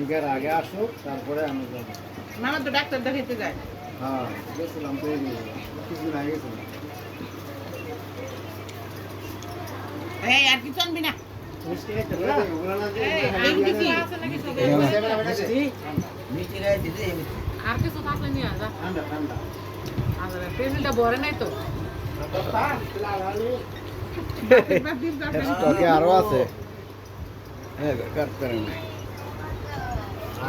ব্যাংকের আগে আসুক তারপরে আমি যাবো। মামা তো ডাক্তার দেখাইতে যায়। হ্যাঁ গেছিলাম তো এই কিছুদিন আগে গেছিলাম। এই আর কিছু আনবি না। মিষ্টি খাইতে না ওগুলো না যে এই কিছু আছে নাকি সবে? মিষ্টি খাই দিতে আর কিছু থাকলে নিয়ে যা। ঠান্ডা ঠান্ডা আর টেবিলটা ভরে নাই তো। স্টকে আরো আছে হ্যাঁ কাট করেন না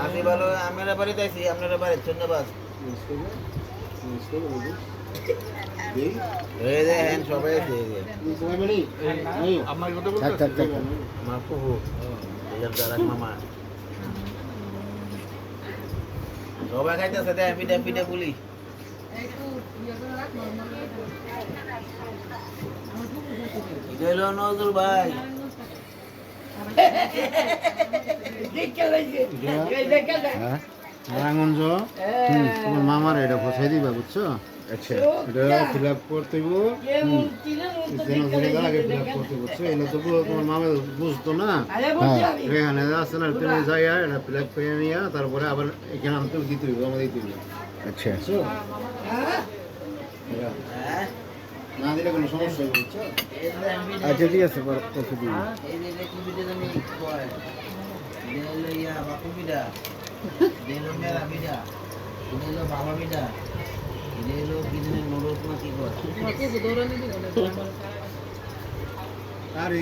আমি ভালো আমরা বাড়িতে আছি আপনারা বাড়ির ধন্যবাদ এই যে হ্যান সবাই আছে থাক থাক থাক মা কুহু এই যে দারাক মামা সবাই খাইতেছে দে পিঠা পিঠা পুলি গেলো নজরুল ভাই হ্যাঁ রাঙ্গঞ্জ তোমার মামার এটা ফসাই দিবা বুঝছো আচ্ছা এটা ফিল আপ করতে আগে ফিল আপ করতে বুঝছো এটা তো তোমার মামা বুঝতো না এখানে আছে না তুমি যাই এটা ফিল আপ করে নিয়ে তারপরে আবার এখানে আনতে দিতে হবে জমা দিতে হবে আচ্ছা বুঝছো না দিলে কোনো সমস্যা হবে বুঝছো আচ্ছা ঠিক আছে পরশু দিন এই যে কি পিঠা জানি কয় দেলো ইয়া বাপু পিঠা দেলো মেরা পিঠা দেলো বাবা পিঠা দেলো কি জানি নুডলস না কি কয় আমার তো দৌড়ানি দিও না। আরে